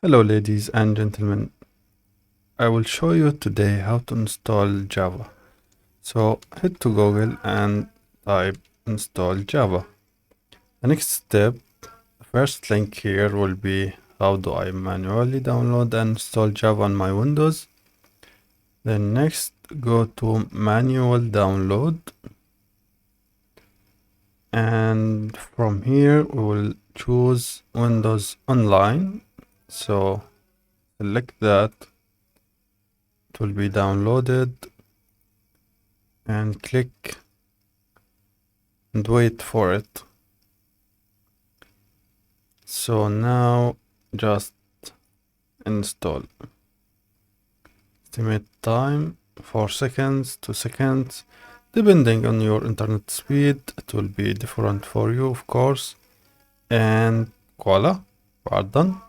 Hello ladies and gentlemen, I will show you today how to install Java. So head to Google and type install Java. The next step, the first link here will be how do I manually download and install Java on my Windows. Then next go to manual download, and from here we will choose Windows Online. So select that. It will be downloaded and click and wait for it. So now just install. Estimate time 4 seconds, 2 seconds, depending on your internet speed. It will be different for you, of course. And voila, we are done.